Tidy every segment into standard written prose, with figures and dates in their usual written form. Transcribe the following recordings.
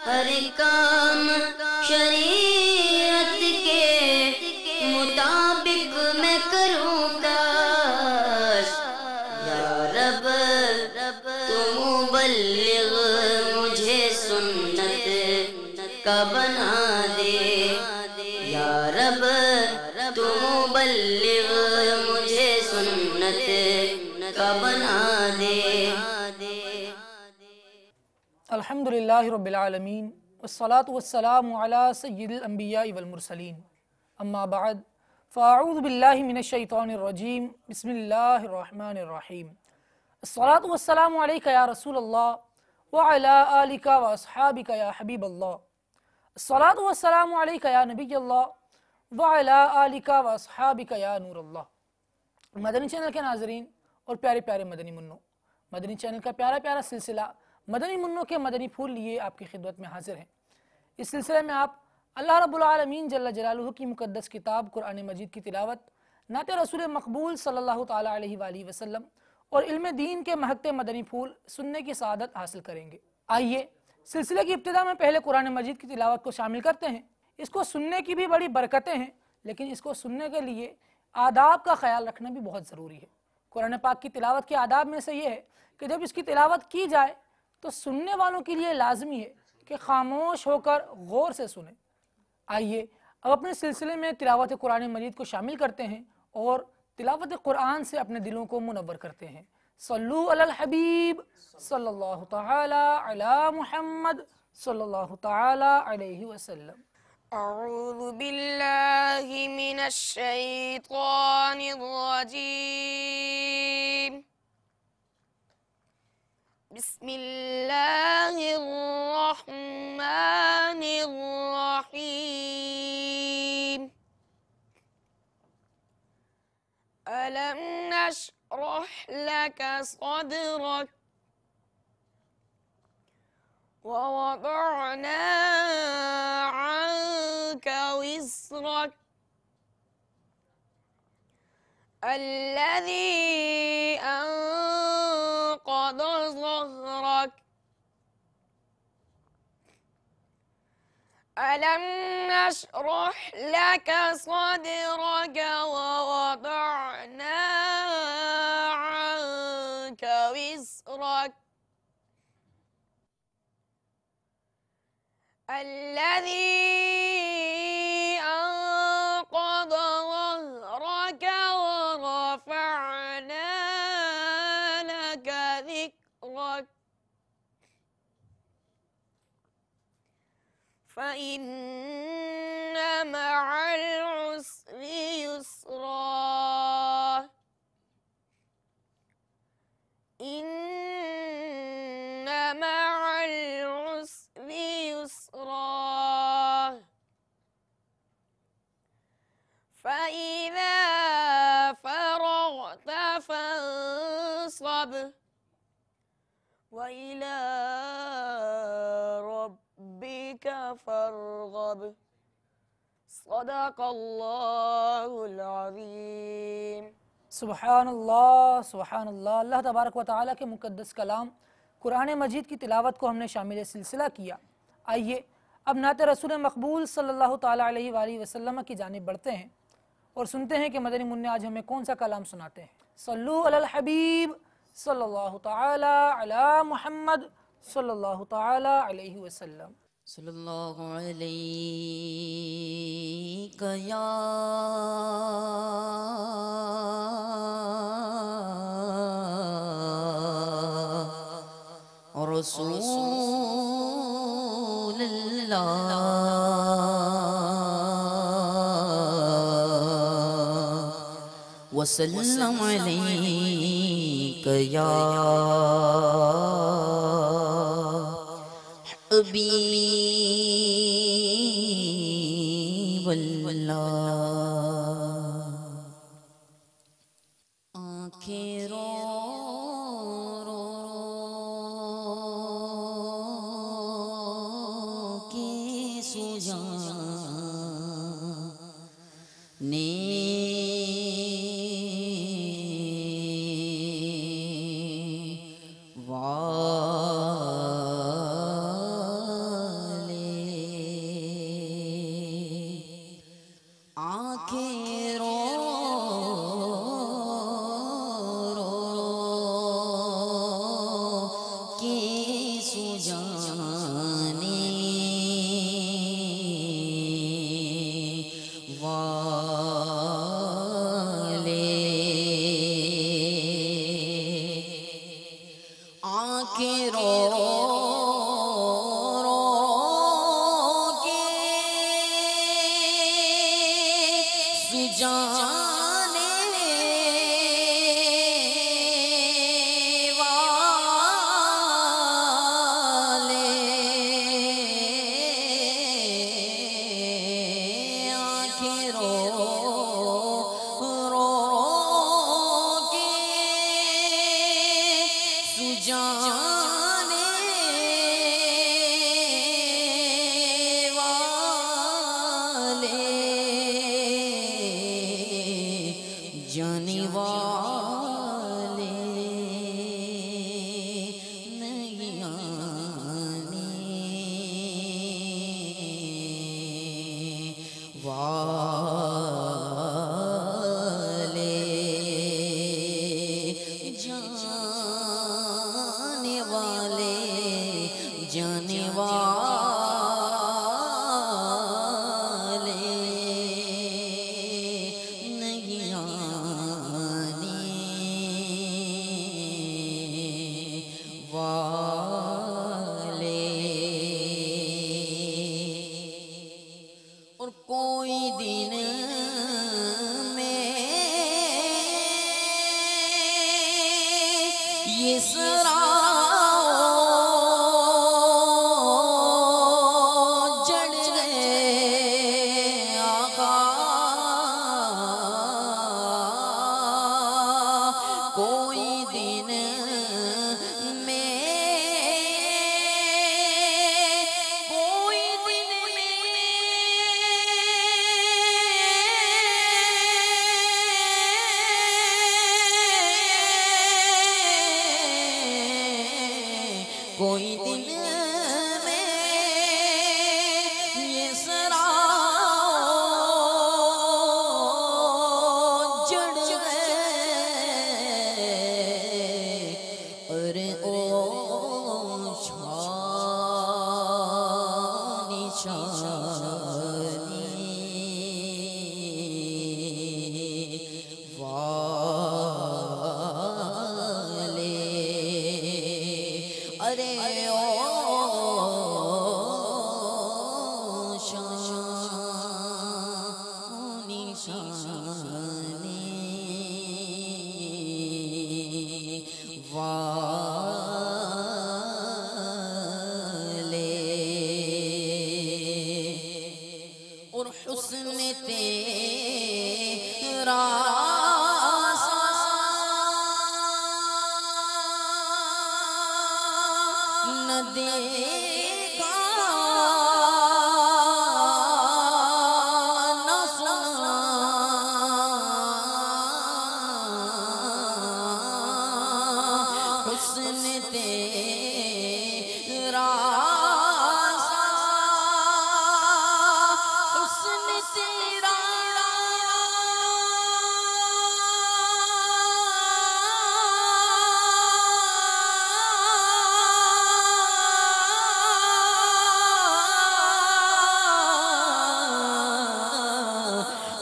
ہر کام شریعت کے مطابق میں کروں کاش یا رب تو مبلغ مجھے سنت کا بنا دے یا رب تو مبلغ مجھے سنت کا بنا دے. الحمدللہ رب العالمین والصلاة والسلام علی سید الانبیاء والمرسلین اما بعد فاعوذ باللہ من الشیطان الرجیم بسم اللہ الرحمن الرحیم. الصلاة والسلام علیکہ یا رسول اللہ وعلی آلک واصحابک یا حبیب اللہ. الصلاة والسلام علیکہ یا نبی اللہ وعلی آلک واصحابک یا نور اللہ. مدنی چینل کے ناظرین اور پیارے پیارے مدنی منوں، مدنی چینل کا پیارا پیارا سلسلہ مدنی منوں کے مدنی پھول لیے آپ کی خدمت میں حاضر ہیں. اس سلسلے میں آپ اللہ رب العالمین جل جلالہ کی مقدس کتاب قرآن مجید کی تلاوت، نعت رسول مقبول صلی اللہ تعالیٰ علیہ وآلہ وسلم اور علم دین کے مہکتے مدنی پھول سننے کی سعادت حاصل کریں گے. آئیے سلسلے کی ابتدا میں پہلے قرآن مجید کی تلاوت کو شامل کرتے ہیں. اس کو سننے کی بھی بڑی برکتیں ہیں، لیکن اس کو سننے کے لیے آداب کا خیال رکھنا بھی بہت ضروری ہے. قرآن پاک کی تلاوت کے آداب میں سے یہ ہے کہ جب اس کی تلاوت کی جائے تو سننے والوں کے لیے لازمی ہے کہ خاموش ہو کر غور سے سنیں. آئیے اب اپنے سلسلے میں تلاوت قرآن مجید کو شامل کرتے ہیں اور تلاوت قرآن سے اپنے دلوں کو منور کرتے ہیں. صلو علی الحبیب صلی اللہ تعالی علی محمد صلی اللہ تعالی علیہ وسلم. اعوذ باللہ من الشیطان الرجیم. بسم اللہ الرحمن الرحیم. ألم نشرح لك صدرك ووضعنا عنك وزرك الذي أنقض ظهرك. ألم نشرح لك صدرك ووضعنا عنك وزرك الذي أنقض ظهرك ورفعنا لك ذكرك فإن مع العسر يسرا إن مع العسر يسرا فإذا فرغت فانصب وإلى ربك فارغب. صدق اللہ العظیم. سبحان اللہ سبحان اللہ. اللہ تبارک و تعالیٰ کے مقدس کلام قرآن مجید کی تلاوت کو ہم نے شامل سلسلہ کیا. آئیے اب نعت رسول مقبول صلی اللہ تعالیٰ علیہ وآلہ وسلم کی جانب بڑھتے ہیں اور سنتے ہیں کہ مدنی منع آج ہمیں کون سا کلام سناتے ہیں. صلو علی الحبیب صلی اللہ تعالیٰ علی محمد صلی اللہ تعالیٰ علیہ وسلم. صلی اللہ علیہ یا رسول اللہ وسلم علیک یا حبیب اللہ. آنکھیں رو رو کے سو جانے سجانے والے آنکھیں رو رو کے سجانے جانے والے نہیں آنے والے جانے والے جانے والے نہیں والے اور کوئی دن میں یہ سرا جڑ گئے آقا کوئی دن کوئی دن میں یہ سرا جڑ گئے ارے او شانی شانی والے ارے او شانی شانی والے اور حسن تیرا نہ دیکھا نہ سنا حسن تیرا حسن تیرا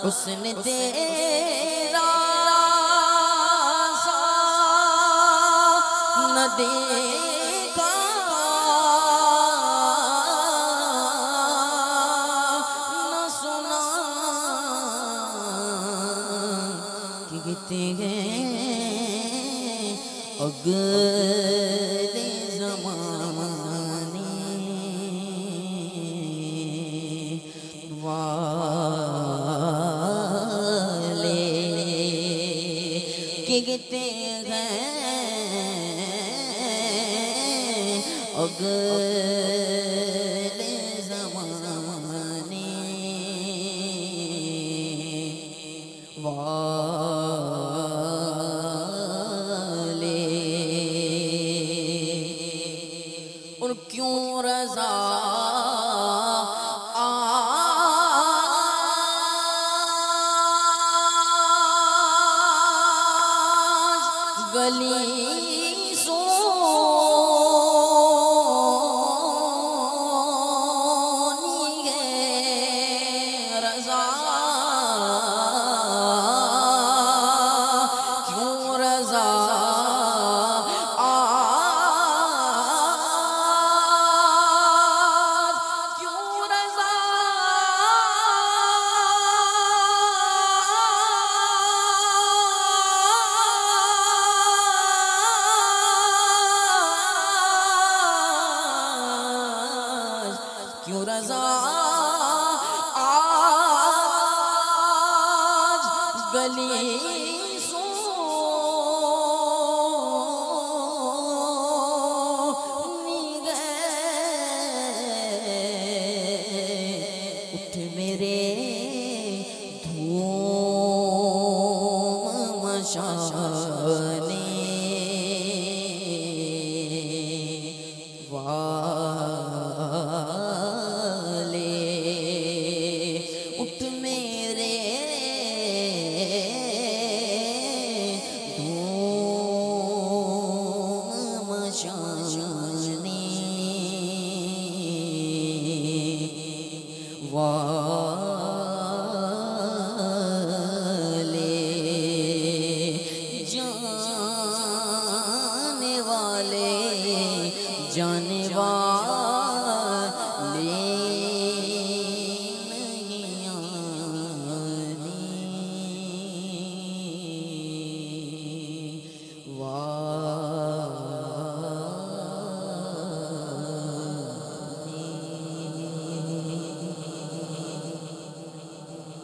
حسن تیرا نہ دیکھا نہ سنا کہ کہتے ہیں اگلے زمانے کہتے ہیں اگلے زمانے والے اور کیوں رضا گلی سونی ہے رضا کیوں رضا آج گلی سونی گئے اٹھ میرے دھوم مشانے اٹھ میرے دھوم مشانے جانے والے جانے والے نہیں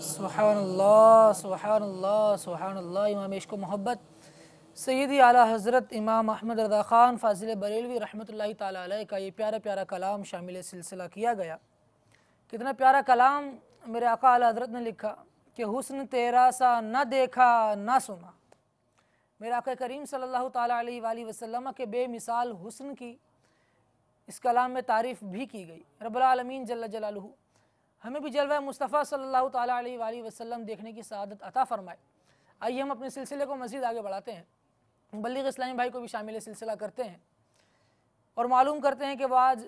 سبحان اللہ سبحان اللہ سبحان اللہ۔ امام عشق و محبت سیدی اعلیٰ حضرت امام احمد رضا خان فاضل بریلوی رحمۃ اللہ تعالیٰ علیہ کا یہ پیارا پیارا کلام شامل سلسلہ کیا گیا۔ کتنا پیارا کلام میرے آقا اعلیٰ حضرت نے لکھا کہ حسن تیرا سا نہ دیکھا نہ سنا۔ میرے آقا کریم صلی اللہ تعالیٰ علیہ وآلہ وسلم کے بے مثال حسن کی اس کلام میں تعریف بھی کی گئی۔ رب العالمین جل جلالہ ہمیں بھی جلوہ مصطفیٰ صلی اللہ تعالیٰ علیہ وآلہ وسلم دیکھنے کی سعادت عطا فرمائے۔ آئیے ہم اپنے سلسلے کو مزید آگے بڑھاتے ہیں، مبلغ اسلامی بھائی کو بھی شامل سلسلہ کرتے ہیں اور معلوم کرتے ہیں کہ وہ آج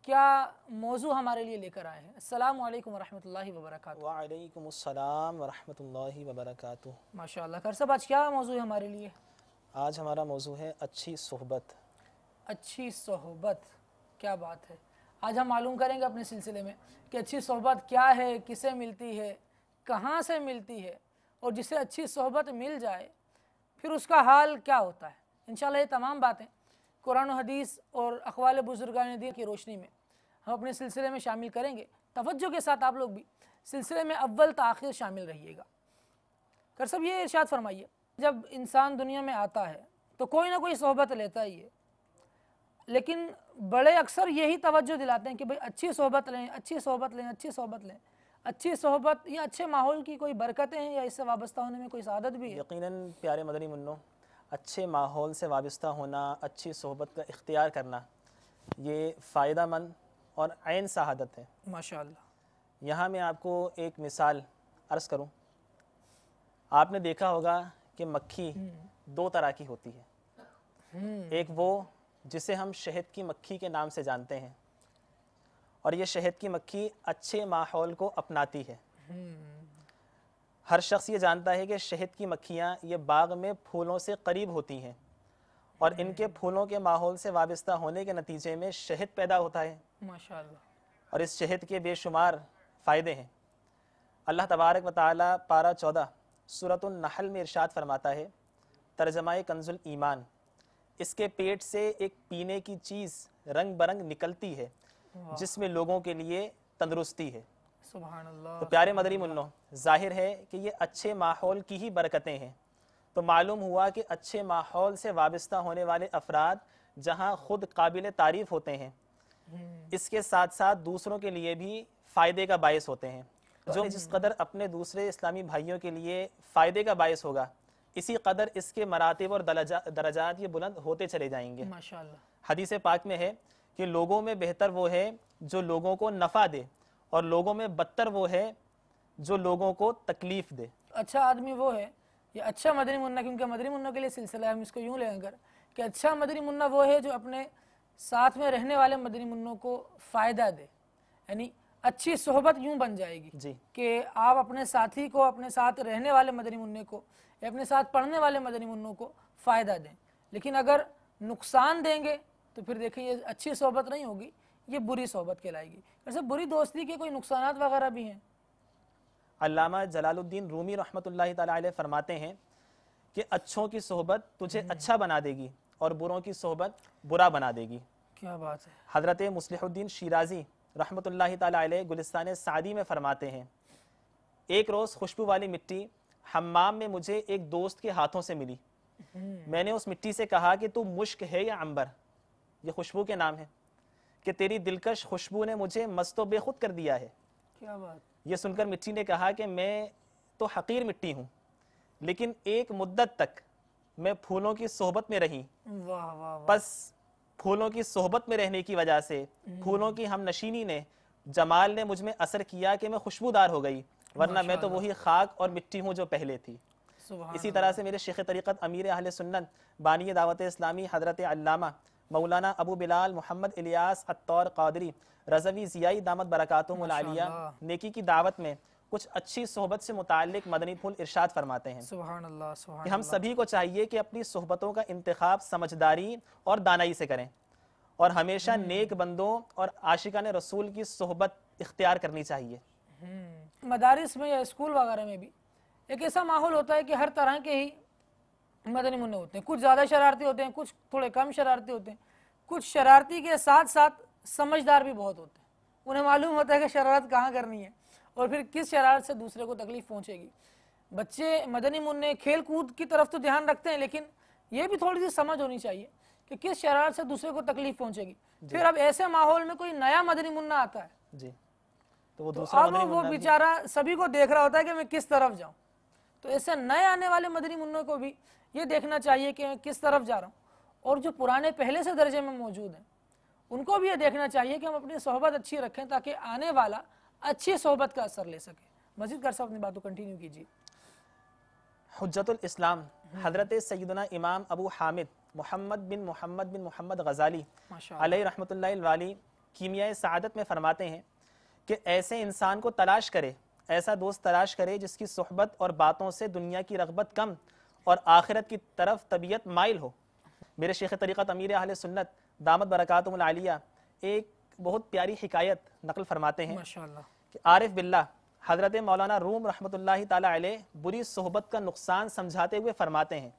کیا موضوع ہمارے لیے لے کر آئے ہیں۔ السلام علیکم ورحمۃ اللہ وبرکاتہ۔ وعلیکم السلام ورحمۃ اللہ وبرکاتہ۔ ماشاءاللہ خیر صاحب، آج کیا موضوع ہے ہمارے لیے؟ آج ہمارا موضوع ہے اچھی صحبت۔ اچھی صحبت، کیا بات ہے۔ آج ہم معلوم کریں گے اپنے سلسلے میں کہ اچھی صحبت کیا ہے، کسے ملتی ہے، کہاں سے ملتی ہے، اور جسے اچھی صحبت مل جائے پھر اس کا حال کیا ہوتا ہے۔ انشاءاللہ یہ تمام باتیں قرآن و حدیث اور اقوال بزرگان دین کی روشنی میں ہم اپنے سلسلے میں شامل کریں گے۔ توجہ کے ساتھ آپ لوگ بھی سلسلے میں اول تا آخر شامل رہیے گا۔ کر سب یہ ارشاد فرمائیے، جب انسان دنیا میں آتا ہے تو کوئی نہ کوئی صحبت لیتا ہی ہے، لیکن بڑے اکثر یہی توجہ دلاتے ہیں کہ بھئی اچھی صحبت لیں، اچھی صحبت لیں، اچھی صحبت لیں۔ اچھی صحبت یا اچھے ماحول کی کوئی برکتیں ہیں یا اس سے وابستہ ہونے میں کوئی سعادت بھی ہے؟ یقیناً پیارے مدنی منوں، اچھے ماحول سے وابستہ ہونا، اچھی صحبت کا اختیار کرنا، یہ فائدہ مند اور عین سعادت ہے۔ ماشاءاللہ۔ یہاں میں آپ کو ایک مثال عرض کروں۔ آپ نے دیکھا ہوگا کہ مکھی دو طرح کی ہوتی ہے، ایک وہ جسے ہم شہد کی مکھی کے نام سے جانتے ہیں، اور یہ شہد کی مکھی اچھے ماحول کو اپناتی ہے۔ ہر شخص یہ جانتا ہے کہ شہد کی مکھیاں یہ باغ میں پھولوں سے قریب ہوتی ہیں، اور ان کے پھولوں کے ماحول سے وابستہ ہونے کے نتیجے میں شہد پیدا ہوتا ہے، ماشاءاللہ۔ اور اس شہد کے بے شمار فائدے ہیں۔ اللہ تبارک و تعالیٰ پارہ 14 سورۃ النحل میں ارشاد فرماتا ہے، ترجمہ کنز الایمان، اس کے پیٹ سے ایک پینے کی چیز رنگ برنگ نکلتی ہے جس میں لوگوں کے لیے تندرستی ہے۔ سبحان اللہ۔ تو پیارے مدنی منوں، ظاہر ہے کہ یہ اچھے ماحول کی ہی برکتیں ہیں۔ تو معلوم ہوا کہ اچھے ماحول سے وابستہ ہونے والے افراد جہاں خود قابل تعریف ہوتے ہیں، اس کے ساتھ ساتھ دوسروں کے لیے بھی فائدے کا باعث ہوتے ہیں۔ جو جس قدر اپنے دوسرے اسلامی بھائیوں کے لیے فائدے کا باعث ہوگا، اسی قدر اس کے مراتب اور درجات یہ بلند ہوتے چلے جائیں گے۔ ماشاءاللہ۔ حدیث پاک میں ہے کہ لوگوں میں بہتر وہ ہے جو لوگوں کو نفع دے، اور لوگوں میں بدتر وہ ہے جو لوگوں کو تکلیف دے۔ اچھا آدمی وہ ہے، یہ اچھا مدنی منہ، کیونکہ مدنی منوں کے لیے سلسلہ ہے، ہم اس کو یوں لیں گے کہ اچھا مدنی منہ وہ ہے جو اپنے ساتھ میں رہنے والے مدنی منوں کو فائدہ دے، یعنی اچھی صحبت یوں بن جائے گی جی، کہ آپ اپنے ساتھی کو، اپنے ساتھ رہنے والے مدنی منع کو یا اپنے ساتھ پڑھنے والے مدنی منوں کو فائدہ دیں۔ لیکن اگر نقصان دیں گے تو پھر دیکھیں یہ اچھی صحبت نہیں ہوگی، یہ بری صحبت کہلائے گی۔ ویسے بری دوستی کے کوئی نقصانات وغیرہ بھی ہیں؟ علامہ جلال الدین رومی رحمۃ اللہ تعالیٰ علیہ فرماتے ہیں کہ اچھوں کی صحبت تجھے اچھا بنا دے گی اور بروں کی صحبت برا بنا دے گی۔ کیا بات ہے۔ حضرت مصلح الدین شیرازی رحمۃ اللہ تعالیٰ علیہ گلستان سعدی میں فرماتے ہیں ایک روز خوشبو والی مٹی حمام میں مجھے ایک دوست کے ہاتھوں سے ملی. میں نے اس مٹی سے کہا کہ تو مشک ہے یا عنبر؟ یہ خوشبو کے نام ہے. کہ تیری دلکش خوشبو نے مجھے مست و بے خود کر دیا ہے. کیا بات. یہ سن کر مٹی نے کہا کہ میں تو حقیر مٹی ہوں لیکن ایک مدت تک میں پھولوں کی صحبت میں رہی. واہ واہ واہ. بس پھولوں کی صحبت میں رہنے کی وجہ سے پھولوں کی ہم نشینی نے جمال نے مجھ میں اثر کیا کہ میں خوشبودار ہو گئی ورنہ میں تو وہی خاک اور مٹی ہوں جو پہلے تھی. اسی طرح سے میرے شیخ طریقت امیر اہل سنت بانی دعوت اسلامی حضرت علامہ مولانا ابو بلال محمد الیاس عطار قادری رضوی ضیائی دامت برکاتہم العالیہ نیکی کی دعوت میں کچھ اچھی صحبت سے متعلق مدنی پھول ارشاد فرماتے ہیں سبحان اللہ سبحان کہ ہم سبھی کو چاہیے کہ اپنی صحبتوں کا انتخاب سمجھداری اور دانائی سے کریں اور ہمیشہ نیک بندوں اور عاشقان رسول کی صحبت اختیار کرنی چاہیے. مدارس میں یا اسکول وغیرہ میں بھی ایک ایسا ماحول ہوتا ہے کہ ہر طرح کے ہی مدنی منع ہوتے ہیں. کچھ زیادہ شرارتی ہوتے ہیں, کچھ تھوڑے کم شرارتی ہوتے ہیں, کچھ شرارتی کے ساتھ ساتھ سمجھدار بھی بہت ہوتے ہیں. انہیں معلوم ہوتا ہے کہ شرارت کہاں کرنی ہے اور پھر کس شرارت سے دوسرے کو تکلیف پہنچے گی. بچے مدنی منع کھیل کود کی طرف تو دھیان رکھتے ہیں لیکن یہ بھی تھوڑی سی سمجھ ہونی چاہیے کہ کس شرارت سے دوسرے کو تکلیف پہنچے گی. پھر اب ایسے ماحول میں کوئی نیا مدنی منع آتا ہے جی تو وہ تو دوسرا اب وہ بیچارہ سبھی کو دیکھ رہا ہوتا ہے کہ میں کس طرف جاؤں. تو ایسے نئے آنے والے مدنی منوں کو بھی یہ دیکھنا چاہیے کہ میں کس طرف جا رہا ہوں اور جو پرانے پہلے سے درجے میں موجود ہیں ان کو بھی یہ دیکھنا چاہیے کہ ہم اپنی صحبت اچھی رکھیں تاکہ آنے والا اچھی صحبت کا اثر لے سکے. مزید کر سکتے اپنی باتوں کنٹینیو کیجیے. حجت الاسلام حضرت سیدنا امام ابو حامد محمد بن محمد غزالی علیہ رحمۃ اللہ الوالی کیمیائے سعادت میں فرماتے ہیں کہ ایسے انسان کو تلاش کرے, ایسا دوست تلاش کرے جس کی صحبت اور باتوں سے دنیا کی رغبت کم اور آخرت کی طرف طبیعت مائل ہو. میرے شیخ طریقت امیر اہل سنت دامت برکاتہم العالیہ ایک بہت پیاری حکایت نقل فرماتے ہیں کہ عارف باللہ حضرت مولانا روم رحمۃ اللہ تعالی علیہ بری صحبت کا نقصان سمجھاتے ہوئے فرماتے ہیں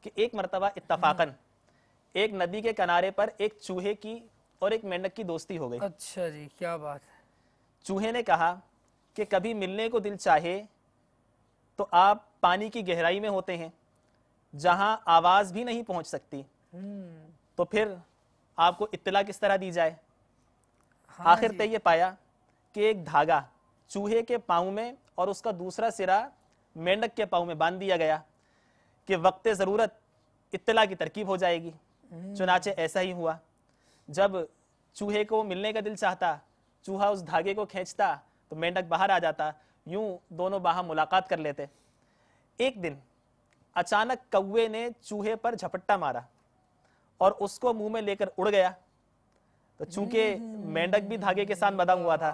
کہ ایک مرتبہ اتفاقاً ایک ندی کے کنارے پر ایک چوہے کی اور ایک مینڈک کی دوستی ہو گئی. اچھا جی, کیا بات ہے. چوہے نے کہا کہ کبھی ملنے کو دل چاہے تو آپ پانی کی گہرائی میں ہوتے ہیں جہاں آواز بھی نہیں پہنچ سکتی, تو پھر آپ کو اطلاع کس طرح دی جائے. آخر طے یہ پایا کہ ایک دھاگا چوہے کے پاؤں میں اور اس کا دوسرا سرا مینڈک کے پاؤں میں باندھ دیا گیا کہ وقت ضرورت اطلاع کی ترکیب ہو جائے گی. چنانچہ ایسا ہی ہوا. جب چوہے کو ملنے کا دل چاہتا, چوہا اس دھاگے کو کھینچتا تو مینڈک باہر آ جاتا, یوں دونوں باہم ملاقات کر لیتے. ایک دن اچانک کوے نے چوہے پر جھپٹا مارا اور اس کو منہ میں لے کر اڑ گیا. تو چونکہ مینڈک بھی دھاگے کے ساتھ بندھا ہوا تھا,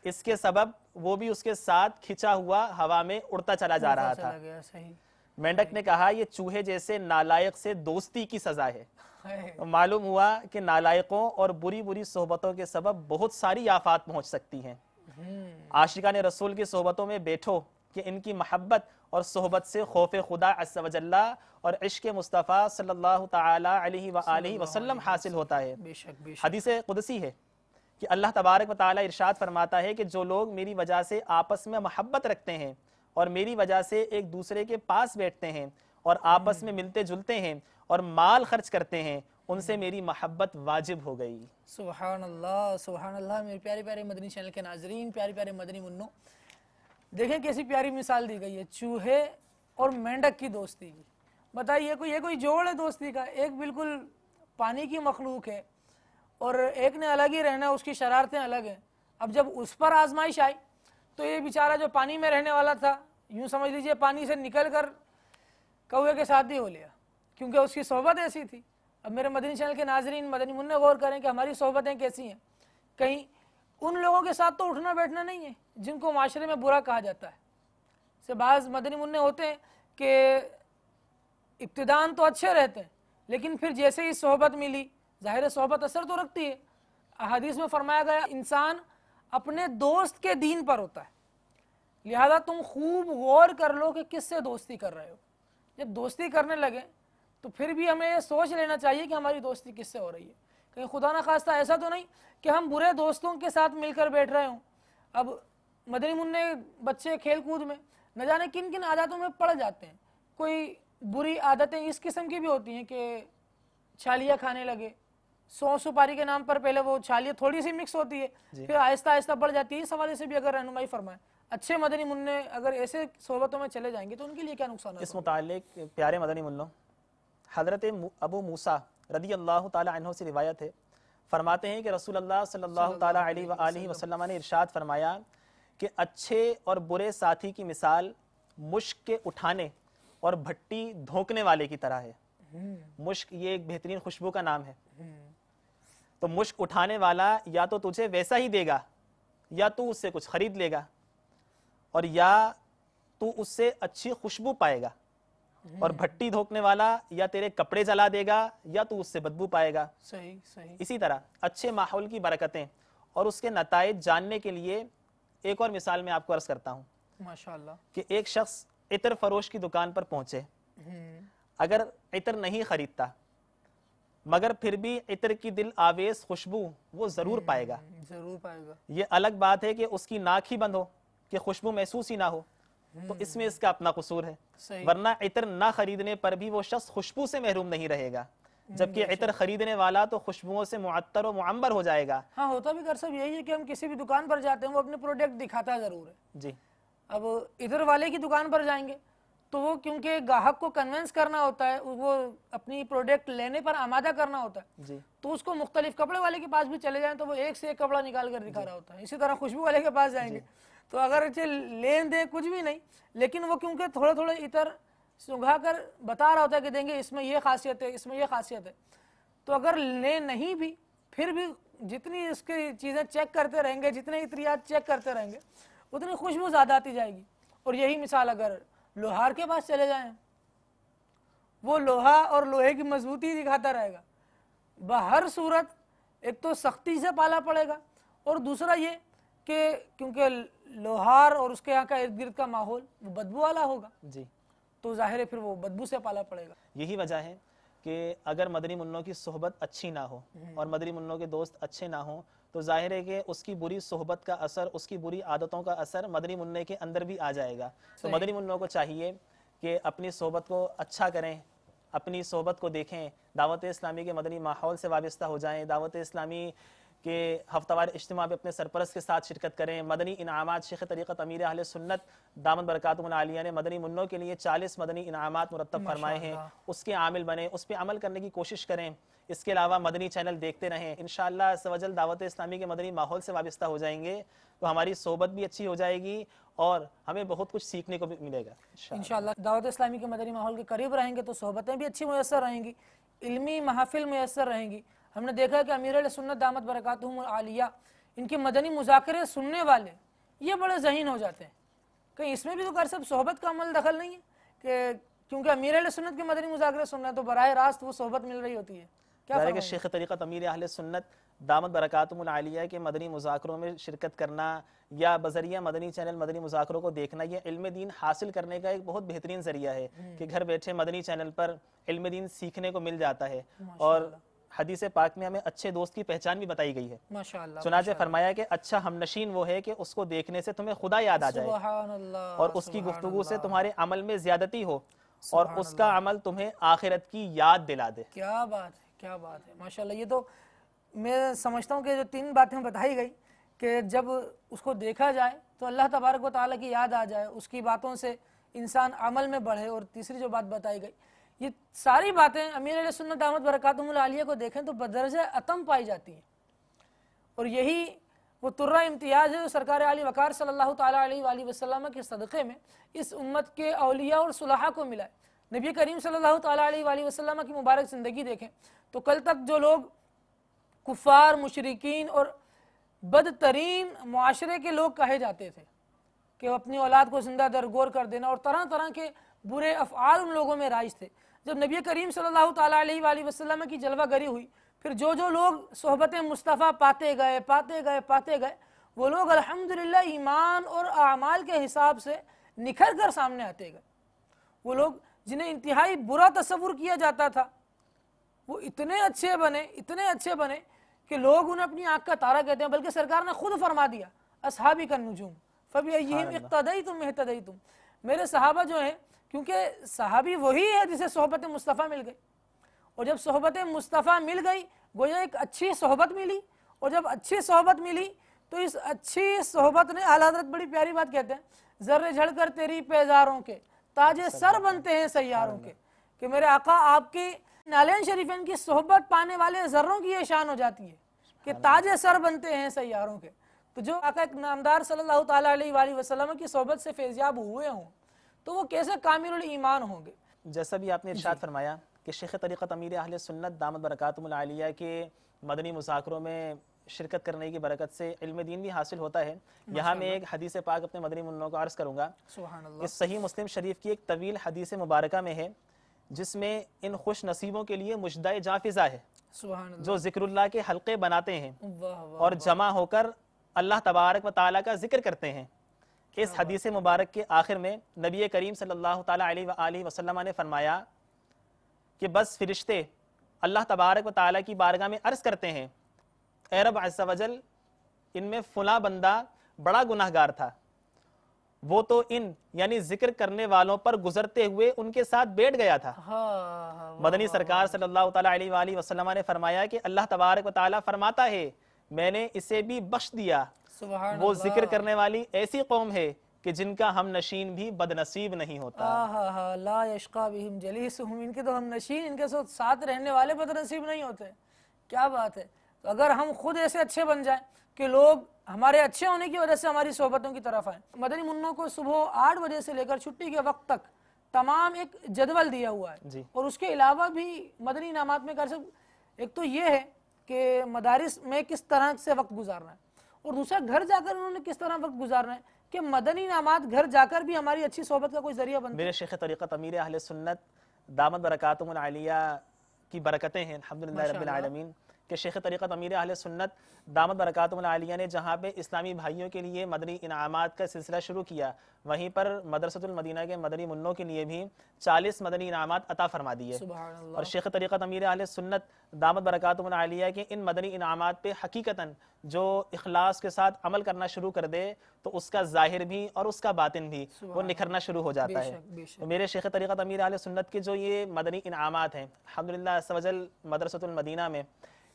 اس کے سبب وہ بھی اس کے ساتھ کھچا ہوا ہوا میں اڑتا چلا جا رہا تھا. مینڈک نے کہا یہ چوہے جیسے نالائق سے دوستی کی سزا ہے. معلوم ہوا کہ نالائقوں اور بری بری صحبتوں کے سبب بہت ساری آفات پہنچ سکتی ہیں. عاشقان رسول کی صحبتوں میں بیٹھو کہ ان کی محبت اور صحبت سے خوف خدا عز و جل اور عشق مصطفیٰ صلی اللہ تعالی علیہ وآلہ وسلم حاصل ہوتا ہے. حدیث قدسی ہے کہ اللہ تبارک و تعالی ارشاد فرماتا ہے کہ جو لوگ میری وجہ سے آپس میں محبت رکھتے ہیں اور میری وجہ سے ایک دوسرے کے پاس بیٹھتے ہیں اور آپس میں ملتے جلتے ہیں اور مال خرچ کرتے ہیں ان سے میری محبت واجب ہو گئی. سبحان اللہ سبحان اللہ. میرے پیارے پیارے مدنی چینل کے ناظرین, پیارے پیارے مدنی منوں, دیکھیں کیسی پیاری مثال دی گئی ہے چوہے اور مینڈک کی دوستی کی. بتائیے یہ کوئی جوڑ ہے دوستی کا. ایک بالکل پانی کی مخلوق ہے اور ایک نے الگ ہی رہنا, اس کی شرارتیں الگ ہیں. اب جب اس پر آزمائش آئی تو یہ بیچارہ جو پانی میں رہنے والا تھا, یوں سمجھ لیجئے پانی سے نکل کر کوے کے ساتھ ہی ہو لیا کیونکہ اس کی صحبت ایسی تھی. اب میرے مدنی چینل کے ناظرین مدنی منع غور کریں کہ ہماری صحبتیں کیسی ہیں. کہیں ان لوگوں کے ساتھ تو اٹھنا بیٹھنا نہیں ہے جن کو معاشرے میں برا کہا جاتا ہے. سے بعض مدنی منع ہوتے ہیں کہ ابتداءً تو اچھے رہتے ہیں لیکن پھر جیسے ہی صحبت ملی, ظاہر صحبت اثر تو رکھتی ہے. احادیث میں فرمایا گیا انسان اپنے دوست کے دین پر ہوتا ہے, لہذا تم خوب غور کر لو کہ کس سے دوستی کر رہے ہو. جب دوستی کرنے لگے تو پھر بھی ہمیں یہ سوچ لینا چاہیے کہ ہماری دوستی کس سے ہو رہی ہے. کہیں خدا نہ خواستہ ایسا تو نہیں کہ ہم برے دوستوں کے ساتھ مل کر بیٹھ رہے ہوں. اب مدنی منع بچے کھیل کود میں نہ جانے کن کن عادتوں میں پڑ جاتے ہیں. کوئی بری عادتیں اس قسم کی بھی ہوتی ہیں کہ چھالیاں کھانے لگے, سو سپاری کے نام پر پہلے وہ چھالیاں تھوڑی سی مکس ہوتی ہے, پھر آہستہ آہستہ بڑھ جاتی ہے. اس حوالے سے بھی اگر رہنمائی فرمائیں, اچھے مدنی منع اگر ایسے صحبتوں میں چلے جائیں گے تو ان کے لیے کیا نقصان ہے؟ اس متعلق پیارے مدنی منوں حضرت ابو موسیٰ رضی اللہ تعالی عنہ سے روایت ہے, فرماتے ہیں کہ رسول اللہ صلی اللہ تعالی علیہ وآلہ وسلم نے ارشاد فرمایا کہ اچھے اور برے ساتھی کی مثال مشک کے اٹھانے اور بھٹی دھونکنے والے کی طرح ہے. مشک یہ ایک بہترین خوشبو کا نام ہے. تو مشک اٹھانے والا یا تو تجھے ویسا ہی دے گا یا تو اس سے کچھ خرید لے گا, اور یا تو اس سے اچھی خوشبو پائے گا, اور بھٹی دھونکنے والا یا تیرے کپڑے جلا دے گا یا تو اس سے بدبو پائے گا. صحیح صحیح. اسی طرح اچھے ماحول کی برکتیں اور اس کے نتائج جاننے کے لیے ایک اور مثال میں آپ کو عرض کرتا ہوں ماشاءاللہ کہ ایک شخص عطر فروش کی دکان پر پہنچے, اگر عطر نہیں خریدتا مگر پھر بھی عطر کی دل آویز خوشبو وہ ضرور پائے گا. ضرور پائے گا. یہ الگ بات ہے کہ اس کی ناک ہی بند ہو کہ خوشبو محسوس ہی نہ ہو, تو اس میں اس کا اپنا قصور ہے. ورنہ عطر نہ خریدنے پر بھی وہ شخص خوشبو سے محروم نہیں رہے گا, جبکہ عطر خریدنے والا تو خوشبوؤں سے معطر و معمر ہو جائے گا. ہاں ہوتا بھی صاحب یہی ہے کہ ہم کسی بھی دکان پر جاتے ہیں وہ اپنے پروڈکٹ دکھاتا ضرور ہے. جی. اب ادھر والے کی دکان پر جائیں گے تو وہ کیونکہ گاہک کو کنونس کرنا ہوتا ہے, وہ اپنی پروڈکٹ لینے پر آمادہ کرنا ہوتا ہے, جی. تو اس کو مختلف کپڑے والے کے پاس بھی چلے جائیں تو وہ ایک سے ایک کپڑا نکال کر دکھا رہا ہوتا ہے. اسی طرح خوشبو والے کے پاس جائیں گے تو اگر لین دیں کچھ بھی نہیں, لیکن وہ کیونکہ تھوڑے تھوڑے عطر سنگھا کر بتا رہا ہوتا ہے کہ دیں گے اس میں یہ خاصیت ہے, اس میں یہ خاصیت ہے, تو اگر لیں نہیں بھی پھر بھی جتنی اس کی چیزیں چیک کرتے رہیں گے, جتنے عطریات چیک کرتے رہیں گے اتنی خوشبو زیادہ آتی جائے گی. اور یہی مثال اگر لوہار کے پاس چلے جائیں, وہ لوہا اور لوہے کی مضبوطی دکھاتا رہے گا. بہر صورت ایک تو سختی سے پالا پڑے گا, اور دوسرا یہ کہ کیونکہ لوہار اور اس کے یہاں کا ارد گرد کا ماحول وہ بدبو والا ہوگا, جی. تو ظاہر ہے پھر وہ بدبو سے پالا پڑے گا. یہی وجہ ہے کہ اگر مدنی منوں کی صحبت اچھی نہ ہو اور مدنی منوں کے دوست اچھے نہ ہوں تو ظاہر ہے کہ اس کی بری صحبت کا اثر, اس کی بری عادتوں کا اثر مدنی منع کے اندر بھی آ جائے گا. تو مدنی منوں کو چاہیے کہ اپنی صحبت کو اچھا کریں, اپنی صحبت کو دیکھیں, دعوت اسلامی کے مدنی ماحول سے وابستہ ہو جائیں, دعوت اسلامی کہ ہفتہ وار اجتماع میں اپنے سرپرست کے ساتھ شرکت کریں. مدنی انعامات شیخ طریقت امیر اہل سنت دامت برکاتہم العالیہ نے مدنی منوں کے لیے 40 مدنی انعامات مرتب فرمائے ہیں, اس کے عامل بنیں, اس پہ عمل کرنے کی کوشش کریں. اس کے علاوہ مدنی چینل دیکھتے رہیں. انشاءاللہ عز و جل دعوت اسلامی کے مدنی ماحول سے وابستہ ہو جائیں گے تو ہماری صحبت بھی اچھی ہو جائے گی اور ہمیں بہت کچھ سیکھنے کو بھی ملے گا انشاءاللہ. دعوت اسلامی کے مدنی ماحول کے قریب رہیں گے تو صحبتیں بھی اچھی میسر رہیں گی, علمی محافل میسر رہیں گی. ہم نے دیکھا کہ امیر علیہ سنت دامت برکاتہم العالیہ ان کے مدنی مذاکرے سننے والے یہ بڑے ذہین ہو جاتے ہیں. کہیں اس میں بھی تو صاحب صحبت کا عمل دخل نہیں ہے کہ کیونکہ امیر علیہ سنت کے مدنی مذاکرے سننا ہے تو براہ راست وہ صحبت مل رہی ہوتی ہے. ظاہر ہے کہ شیخ طریقت امیر اہل سنت دامت برکاتہم العالیہ کے مدنی مذاکروں میں شرکت کرنا یا بذریعہ مدنی چینل مدنی مذاکروں کو دیکھنا یہ علم دین حاصل کرنے کا ایک بہت بہترین ذریعہ ہے کہ گھر بیٹھے مدنی چینل پر علم دین سیکھنے کو مل جاتا ہے. اور حدیث پاک میں ہمیں اچھے دوست کی پہچان بھی بتائی گئی ہے. چنانچہ فرمایا کہ اچھا ہمنشین وہ ہے کہ اس کو دیکھنے سے تمہیں خدا یاد آ جائے اور اس کی گفتگو سے تمہارے عمل میں زیادتی ہو اور اس کا عمل تمہیں آخرت کی یاد دلا دے. کیا بات ہے, کیا بات ہے, ماشاءاللہ. یہ تو میں سمجھتا ہوں کہ جو 3 باتیں بتائی گئی کہ جب اس کو دیکھا جائے تو اللہ تبارک و تعالیٰ کی یاد آ جائے, اس کی باتوں سے انسان عمل میں بڑھے, اور تیسری جو بات بتائی گئی یہ ساری باتیں امیر علیہ سنت دامت برکاتہم العالیہ کو دیکھیں تو بدرجہ اتم پائی جاتی ہیں. اور یہی وہ ترہ امتیاز ہے جو سرکار عالی وقار صلی اللہ تعالیٰ علیہ وآلہ وسلم کے صدقے میں اس امت کے اولیاء اور صلحاء کو ملا ہے. نبی کریم صلی اللہ تعالیٰ علیہ وآلہ وسلم کی مبارک زندگی دیکھیں تو کل تک جو لوگ کفار, مشرکین اور بدترین معاشرے کے لوگ کہے جاتے تھے کہ اپنی اولاد کو زندہ درگور کر دینا اور طرح طرح کے برے افعال ان لوگوں میں رائج تھے, جب نبی کریم صلی اللہ تعالیٰ علیہ وآلہ وسلم کی جلوہ گری ہوئی پھر جو لوگ صحبت مصطفیٰ پاتے گئے وہ لوگ الحمدللہ ایمان اور اعمال کے حساب سے نکھر کر سامنے آتے گئے. وہ لوگ جنہیں انتہائی برا تصور کیا جاتا تھا وہ اتنے اچھے بنے کہ لوگ انہیں اپنی آنکھ کا تارا کہتے ہیں، بلکہ سرکار نے خود فرما دیا اصحابی کا نجوم فبأیہم اقتدیتم اہتدیتم، میرے صحابہ جو ہیں، کیونکہ صحابی وہی ہے جسے صحبت مصطفیٰ مل گئی، اور جب صحبت مصطفیٰ مل گئی گویا ایک اچھی صحبت ملی، اور جب اچھی صحبت ملی تو اس اچھی صحبت نے، اعلیٰ حضرت بڑی پیاری بات کہتے ہیں، ذرے جھڑ کر تیری پیزاروں کے تاج سر بنتے ہیں سیاروں کے، کہ میرے آقا آپ کی نالین شریفین کی صحبت پانے والے ذروں کی یہ شان ہو جاتی ہے کہ تاج سر بنتے ہیں سیاروں کے۔ تو جو آقا ایک نامدار صلی اللہ تعالیٰ علیہ وآلہ وسلم کی صحبت سے فیضیاب ہوئے ہوں تو وہ کیسے کامل الایمان ہوں گے۔ جیسا بھی آپ نے ارشاد فرمایا کہ شیخ طریقت امیر اہل سنت دامت برکاتہم العالیہ کے مدنی مذاکروں میں شرکت کرنے کی برکت سے علم دین بھی حاصل ہوتا ہے۔ یہاں میں ایک حدیث پاک اپنے مدنی منوں کو عرض کروں گا۔ سبحان اللہ۔ اس صحیح مسلم شریف کی ایک طویل حدیث مبارکہ میں ہے جس میں ان خوش نصیبوں کے لیے مجدہ جاں فضا ہے سبحان اللہ۔ جو ذکر اللہ کے حلقے بناتے ہیں واہ واہ۔ اور جمع ہو کر اللہ تبارک و تعالیٰ کا ذکر کرتے ہیں۔ اس حدیث مبارک کے آخر میں نبی کریم صلی اللہ تعالیٰ علیہ وآلہ وسلم نے فرمایا کہ بس فرشتے اللہ تبارک و تعالیٰ کی بارگاہ میں عرض کرتے ہیں، اے رب عز و جل، ان میں فلاں بندہ بڑا گناہگار تھا، وہ تو ان یعنی ذکر کرنے والوں پر گزرتے ہوئے ان کے ساتھ بیٹھ گیا تھا۔ مدنی سرکار صلی اللہ تعالیٰ علیہ وآلہ وسلم نے فرمایا کہ اللہ تبارک و تعالیٰ فرماتا ہے میں نے اسے بھی بخش دیا، وہ ذکر کرنے والی ایسی قوم ہے کہ جن کا ہم نشین بھی بدنصیب نہیں ہوتا۔ لا یشقا بہم جلیسہم، ان کے تو ہم نشین، ان کے ساتھ رہنے والے بدنصیب نہیں ہوتے۔ کیا بات ہے! تو اگر ہم خود ایسے اچھے بن جائیں کہ لوگ ہمارے اچھے ہونے کی وجہ سے ہماری صحبتوں کی طرف آئیں۔ مدنی منوں کو صبح 8 بجے سے لے کر چھٹی کے وقت تک تمام ایک جدول دیا ہوا ہے، اور اس کے علاوہ بھی مدنی انعامات میں کر سکتے، ایک تو یہ ہے کہ مدارس میں کس طرح سے وقت گزارنا ہے، اور دوسرا گھر جا کر انہوں نے کس طرح وقت گزارنا ہے کہ مدنی انعامات گھر جا کر بھی ہماری اچھی صحبت کا کوئی ذریعہ بنتا ہے۔ میرے شیخ طریقت امیر اہل سنت دامت برکاتہم العالیہ کی برکتیں ہیں الحمدللہ رب العالمین کہ شیخ طریقت امیر اہل سنت دامت برکاتہم العالیہ نے جہاں پہ اسلامی بھائیوں کے لیے مدنی انعامات کا سلسلہ شروع کیا، وہیں پر مدرسۃ المدینہ کے مدنی منوں کے لیے بھی 40 مدنی انعامات عطا فرما دیے۔ اور شیخ طریقت امیر اہل سنت دامت برکاتہم العالیہ کے ان مدنی انعامات پہ حقیقتاً جو اخلاص کے ساتھ عمل کرنا شروع کر دے تو اس کا ظاہر بھی اور اس کا باطن بھی وہ نکھرنا شروع ہو جاتا ہے۔ تو میرے شیخ طریقت امیر اہل سنت کے جو یہ مدنی انعامات ہیں الحمدللہ عز و جل مدرسۃ المدینہ میں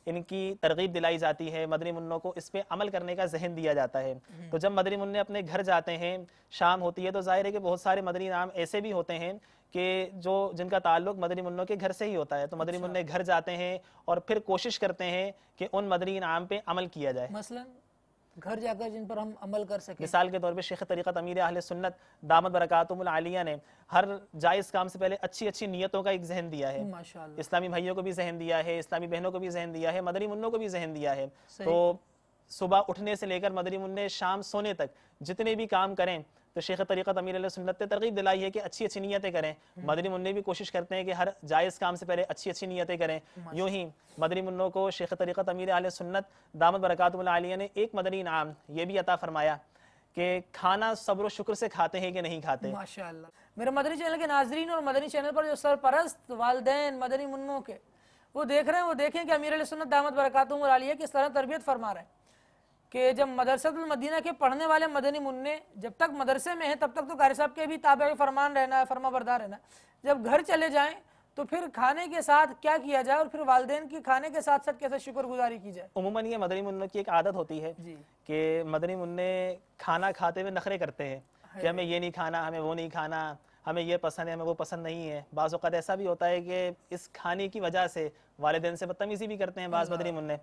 ان کی ترغیب دلائی جاتی ہے، مدنی منوں کو اس پہ عمل کرنے کا ذہن دیا جاتا ہے۔ تو جب مدنی منع اپنے گھر جاتے ہیں، شام ہوتی ہے، تو ظاہر ہے کہ بہت سارے مدنی انعام ایسے بھی ہوتے ہیں کہ جن کا تعلق مدنی منوں کے گھر سے ہی ہوتا ہے، تو مدنی منع گھر جاتے ہیں اور پھر کوشش کرتے ہیں کہ ان مدنی انعام پہ عمل کیا جائے، مثلا گھر جا کر جن پر ہم عمل کر سکیں۔ مثال کے طور پہ شیخ طریقت امیر اہل سنت دامت برکاتہم العالیہ نے ہر جائز کام سے پہلے اچھی اچھی نیتوں کا ایک ذہن دیا ہے، ماشاءاللہ، اسلامی بھائیوں کو بھی ذہن دیا ہے، اسلامی بہنوں کو بھی ذہن دیا ہے، مدنی منوں کو بھی ذہن دیا ہے۔ تو صبح اٹھنے سے لے کر مدنی منع شام سونے تک جتنے بھی کام کریں تو شیخ طریقت امیر اہل سنت نے ترغیب دلائی ہے کہ اچھی اچھی نیتیں کریں۔ مدنی منع بھی کوشش کرتے ہیں کہ ہر جائز کام سے پہلے اچھی اچھی نیتیں کریں۔ یوں ہی مدنی منوں کو شیخ طریقت امیر اہل سنت دامت برکاتہم العالیہ نے ایک مدنی انعام یہ بھی عطا فرمایا کہ کھانا صبر و شکر سے کھاتے ہیں کہ نہیں کھاتے۔ ماشاءاللہ، میرے مدنی چینل کے ناظرین اور مدنی چینل پر جو سرپرست والدین مدنی منوں کے وہ دیکھ رہے ہیں، وہ دیکھیں کہ امیر علیہ سنت دامت برکاتہم العالیہ کس طرح تربیت فرما رہے ہیں کہ جب مدرسۃ المدینہ کے پڑھنے والے مدنی منع جب تک مدرسے میں ہیں تب تک تو قاری صاحب کے بھی تابع فرمان رہنا ہے، فرما بردار رہنا ہے، جب گھر چلے جائیں تو پھر کھانے کے ساتھ کیا کیا جائے اور پھر والدین کی کھانے کے ساتھ ساتھ کیسے شکر گزاری کی جائے۔ عموماً یہ مدنی منوں کی ایک عادت ہوتی ہے کہ مدنی منع کھانا کھاتے ہوئے نخرے کرتے ہیں کہ ہمیں یہ نہیں کھانا، ہمیں وہ نہیں کھانا، ہمیں یہ پسند ہے، ہمیں وہ پسند نہیں ہے۔ بعض اوقات ایسا بھی ہوتا ہے کہ اس کھانے کی وجہ سے والدین سے بدتمیزی بھی کرتے ہیں بعض مدنی منع۔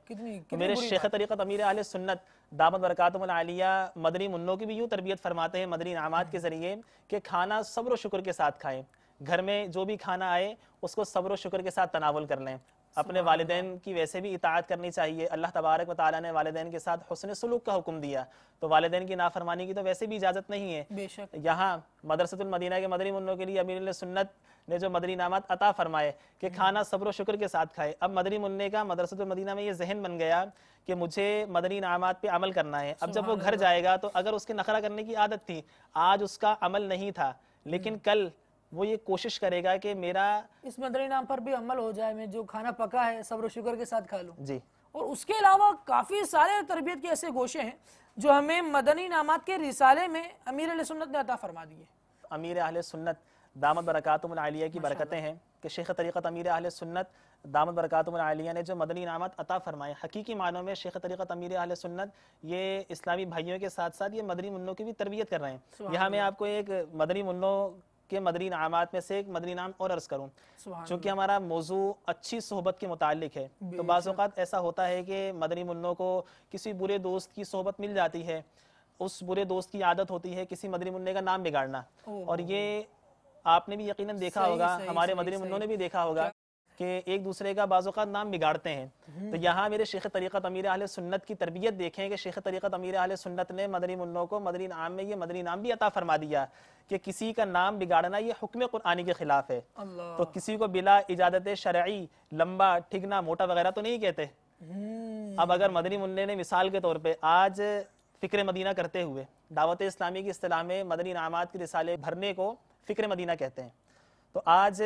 تو میرے شیخ طریقت امیر اہل سنت دامت برکاتہم العالیہ مدنی منوں کی بھی یوں تربیت فرماتے ہیں مدنی انعامات کے ذریعے کہ کھانا صبر و شکر کے ساتھ کھائیں، گھر میں جو بھی کھانا آئے اس کو صبر و شکر کے ساتھ تناول کر لیں۔ اپنے والدین کی ویسے بھی اطاعت کرنی چاہیے، اللہ تبارک و تعالیٰ نے والدین کے ساتھ حسن سلوک کا حکم دیا، تو والدین کی نافرمانی کی تو ویسے بھی اجازت نہیں ہے۔ بے شک یہاں مدرسۃ المدینہ کے مدنی منوں کے لیے امیر علیہ سنت نے جو مدنی انعامات عطا فرمائے کہ کھانا صبر و شکر کے ساتھ کھائے، اب مدنی منع کا مدرسۃ المدینہ میں یہ ذہن بن گیا کہ مجھے مدنی انعامات پہ عمل کرنا ہے۔ اب جب وہ گھر جائے گا تو اگر اس کے نخرہ کرنے کی عادت تھی، آج اس کا عمل نہیں تھا، لیکن کل وہ یہ کوشش کرے گا کہ میرا اس مدنی نام پر بھی عمل ہو جائے، میں جو کھانا پکا ہے صبر و شکر کے ساتھ کھا لوں. جی اور اس کے علاوہ کافی سارے تربیت کے ایسے گوشے ہیں جو ہمیں مدنی انعامات کے رسالے میں امیر علیہ سنت نے عطا فرما دیے. امیر اہل سنت دامت برکاتہم العالیہ کی برکتیں ہیں کہ شیخ طریقت امیر اہل سنت دامت برکاتہم العالیہ نے جو مدنی انعامات عطا فرمائے، حقیقی معنوں میں شیخ طریقت امیر اہل سنت یہ اسلامی بھائیوں کے ساتھ ساتھ یہ مدنی منوں کی بھی تربیت کر رہے ہیں. یہاں میں آپ کو ایک مدنی منوں کے مدنی انعامات میں سے ایک مدنی انعام اور عرض کروں، چونکہ ہمارا موضوع اچھی صحبت کے متعلق ہے تو بعض اوقات ایسا ہوتا ہے کہ مدنی منوں کو کسی برے دوست کی صحبت مل جاتی ہے، اس برے دوست کی عادت ہوتی ہے کسی مدنی منع کا نام بگاڑنا، اور یہ آپ نے بھی یقیناً دیکھا ہوگا، ہمارے مدنی منوں نے بھی دیکھا ہوگا کہ ایک دوسرے کا بعض اوقات نام بگاڑتے ہیں. تو یہاں میرے شیخ طریقت امیر اہل سنت کی تربیت دیکھیں کہ شیخ طریقت امیر اہل سنت نے مدنی منوں کو مدنی انعام میں یہ مدنی انعام بھی عطا فرما دیا کہ کسی کا نام بگاڑنا یہ حکم قرآنی کے خلاف ہے. تو کسی کو بلا اجازت شرعی لمبا ٹھگنا موٹا وغیرہ تو نہیں کہتے. اب اگر مدنی منع نے مثال کے طور پہ آج فکر مدینہ کرتے ہوئے، دعوت اسلامی کی اصطلاح میں مدنی انعامات کے رسالے بھرنے کو فکر مدینہ کہتے ہیں، تو آج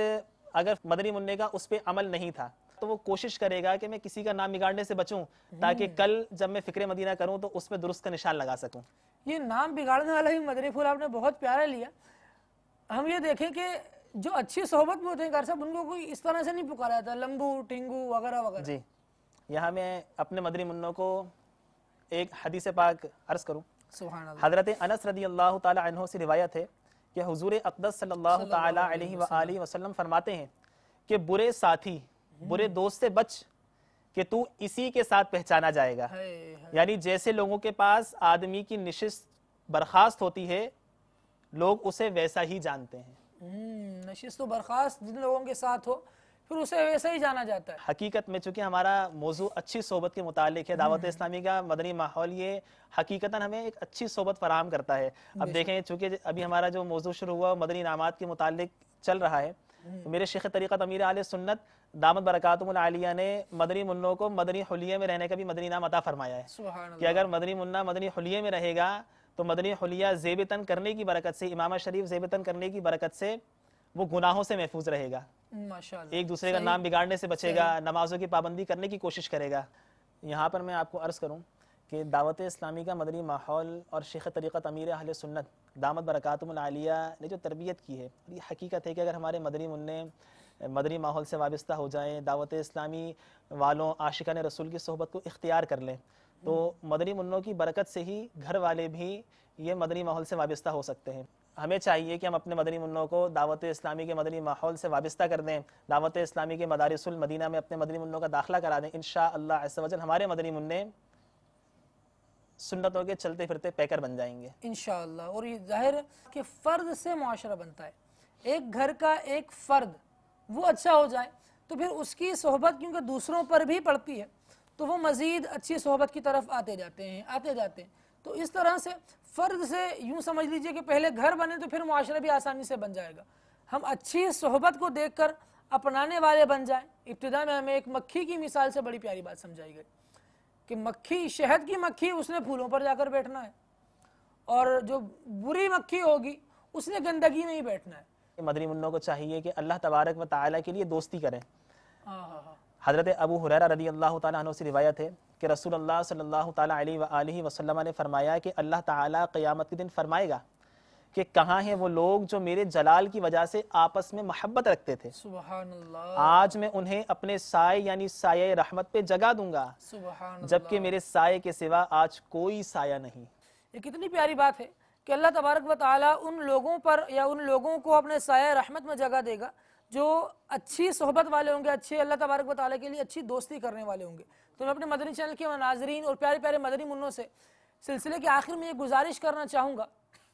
اگر مدنی منع کا اس پہ عمل نہیں تھا تو وہ کوشش کرے گا کہ میں کسی کا نام بگاڑنے سے بچوں تاکہ کل جب میں فکر مدینہ کروں تو اس پہ درست کا نشان لگا سکوں. یہ نام بگاڑنے والا بھی مدنی پھول آپ نے بہت پیارا لیا. ہم یہ دیکھیں کہ جو اچھی صحبت میں ہوتے ہیں گھر صاحب ان کو کوئی اس طرح سے نہیں پکارا جاتا لمبو ٹنگو وغیرہ وغیرہ. جی یہاں میں اپنے مدنی منوں کو ایک حدیث پاک عرض کروں. سبحان اللہ. حضرت انس رضی اللہ تعالی عنہ سے روایت ہے کہ حضور اقدس صلی اللہ تعالی علیہ وآلہ وسلم فرماتے ہیں کہ برے ساتھی برے دوست سے بچ کہ تو اسی کے ساتھ پہچانا جائے گا. یعنی جیسے لوگوں کے پاس آدمی کی نشست برخاست ہوتی ہے لوگ اسے ویسا ہی جانتے ہیں. نشست و برخاست جن لوگوں کے ساتھ ہو پھر اسے ویسا ہی جانا جاتا ہے. حقیقت میں چونکہ ہمارا موضوع اچھی صحبت کے متعلق ہے، دعوت اسلامی کا مدنی ماحول یہ حقیقتاً ہمیں ایک اچھی صحبت فراہم کرتا ہے. اب دیکھیں چونکہ ابھی ہمارا جو موضوع شروع ہوا مدنی انعامات کے متعلق چل رہا ہے، میرے شیخ طریقت امیر اہل سنت دامت برکاتہم العالیہ نے مدنی منوں کو مدنی حلیے میں رہنے کا بھی مدنی انعام عطا فرمایا ہے کہ اگر مدنی منہ مدنی حلیے میں رہے گا تو مدنی حلیہ زیب تن کرنے کی برکت سے، امامہ شریف زیب تن کرنے کی برکت سے وہ گناہوں سے محفوظ رہے گا، ایک دوسرے کا نام بگاڑنے سے بچے گا، نمازوں کی پابندی کرنے کی کوشش کرے گا. یہاں پر میں آپ کو عرض کروں کہ دعوت اسلامی کا مدنی ماحول اور شیخ طریقت امیر اہل سنت دامت برکاتہم العالیہ نے جو تربیت کی ہے، یہ حقیقت ہے کہ اگر ہمارے مدنی منع مدنی ماحول سے وابستہ ہو جائیں، دعوت اسلامی والوں عاشقان رسول کی صحبت کو اختیار کر لیں تو مدنی منوں کی برکت سے ہی گھر والے بھی یہ مدنی ماحول سے وابستہ ہو سکتے ہیں. ہمیں چاہیے کہ ہم اپنے مدنی منوں کو دعوت اسلامی کے مدنی ماحول سے وابستہ کر دیں، دعوت اسلامی کے مدارس المدینہ میں اپنے مدنی منوں کا داخلہ کرا دیں. انشاءاللہ عز و جل ہمارے مدنی منع سنتوں کے چلتے پھرتے پیکر بن جائیں گے انشاءاللہ. اور یہ ظاہر ہے کہ فرد سے معاشرہ بنتا ہے. ایک گھر کا ایک فرد وہ اچھا ہو جائے تو پھر اس کی صحبت کیونکہ دوسروں پر بھی پڑتی ہے تو وہ مزید اچھی صحبت کی طرف آتے جاتے ہیں. تو اس طرح سے فرد سے یوں سمجھ لیجئے کہ پہلے گھر بنے تو پھر معاشرہ بھی آسانی سے بن جائے گا. ہم اچھی صحبت کو دیکھ کر اپنانے والے بن جائیں. ابتدا میں ہمیں ایک مکھی کی مثال سے بڑی پیاری بات سمجھائی گئی کہ مکھی، شہد کی مکھی، اس نے پھولوں پر جا کر بیٹھنا ہے، اور جو بری مکھی ہوگی اس نے گندگی میں ہی بیٹھنا ہے. مدنی منوں کو چاہیے کہ اللہ تبارک و تعالیٰ کے لیے دوستی کریں. حضرت ابو ہریرہ رضی اللہ تعالیٰ عنہ سے روایت ہے کہ رسول اللہ صلی اللہ تعالیٰ علیہ وآلہ وسلم نے فرمایا کہ اللہ تعالیٰ قیامت کے دن فرمائے گا کہ کہاں ہیں وہ لوگ جو میرے جلال کی وجہ سے آپس میں محبت رکھتے تھے، سبحان اللہ. آج میں انہیں اپنے سائے یعنی سایہ رحمت پہ جگا دوں گا، سبحان اللہ. جبکہ میرے سائے کے سوا آج کوئی سایہ نہیں. یہ کتنی پیاری بات ہے کہ اللہ تبارک و تعالیٰ ان لوگوں پر یا ان لوگوں کو اپنے سایہ رحمت میں جگہ دے گا جو اچھی صحبت والے ہوں گے، اچھے اللہ تبارک و تعالیٰ کے لیے اچھی دوستی کرنے والے ہوں گے. تو میں اپنے مدنی چینل کے ناظرین اور پیارے پیارے مدنی منوں سے سلسلے کے آخر میں یہ گزارش کرنا چاہوں گا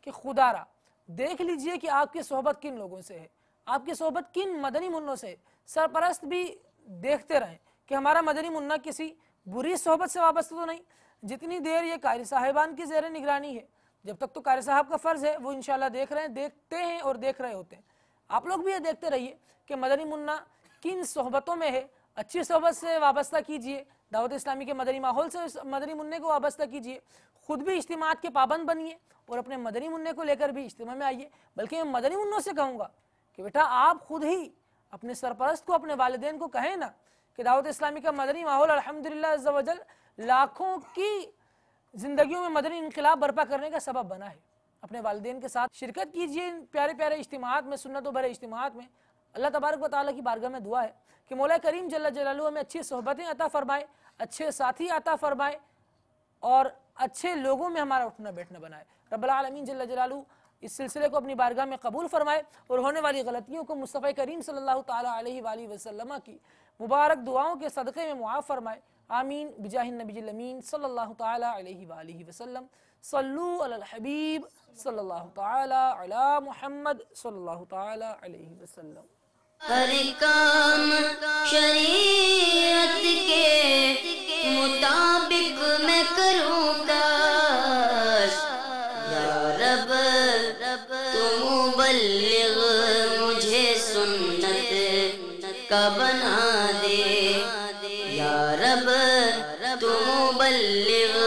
کہ خدا را دیکھ لیجئے کہ آپ کی صحبت کن لوگوں سے ہے، آپ کی صحبت کن مدنی منوں سے ہے. سرپرست بھی دیکھتے رہیں کہ ہمارا مدنی منہ کسی بری صحبت سے وابستہ تو نہیں. جتنی دیر یہ قاری صاحبان کی زیر نگرانی ہے، جب تک تو قاری صاحب کا فرض ہے وہ انشاءاللہ دیکھتے ہیں اور دیکھ رہے ہوتے ہیں. آپ لوگ بھی یہ دیکھتے رہیے کہ مدنی منہ کن صحبتوں میں ہے. اچھی صحبت سے وابستہ کیجئے، دعوت اسلامی کے مدنی ماحول سے مدنی منع کو وابستہ کیجئے، خود بھی اجتماعات کے پابند بنیے اور اپنے مدنی منع کو لے کر بھی اجتماع میں آئیے. بلکہ میں مدنی منوں سے کہوں گا کہ بیٹا آپ خود ہی اپنے سرپرست کو، اپنے والدین کو کہیں نا کہ دعوت اسلامی کا مدنی ماحول الحمدللہ عز و جل لاکھوں کی زندگیوں میں مدنی انقلاب برپا کرنے کا سبب بنا ہے۔ اپنے والدین کے ساتھ شرکت کیجئے ان پیارے پیارے اجتماعات میں، سنتوں بھرے اجتماعات میں۔ اللہ تبارک و تعالیٰ کی بارگاہ میں دعا ہے کہ مولا کریم جل جلالہ ہمیں اچھی صحبتیں عطا فرمائے، اچھے ساتھی عطا فرمائے اور اچھے لوگوں میں ہمارا اٹھنا بیٹھنا بنائے۔ رب العالمین جل جلالہ اس سلسلے کو اپنی بارگاہ میں قبول فرمائے اور ہونے والی غلطیوں کو مصطفیٰ کریم صلی اللہ تعالیٰ علیہ وآلہ وسلم کی مبارک دعاؤں کے صدقے میں معاف فرمائے۔ آمین بجاہ النبی الامین صلی اللہ تعالیٰ علیہ وآلہ وسلم۔ صلو علی الحبیب صلی اللہ تعالیٰ علی محمد صلی اللہ تعالیٰ علیہ وسلم۔ ہر کام شریعت کے مطابق میں کروں کاش، یا رب تو مبلغ مجھے سنت کا بنا دے، یا رب تو مبلغ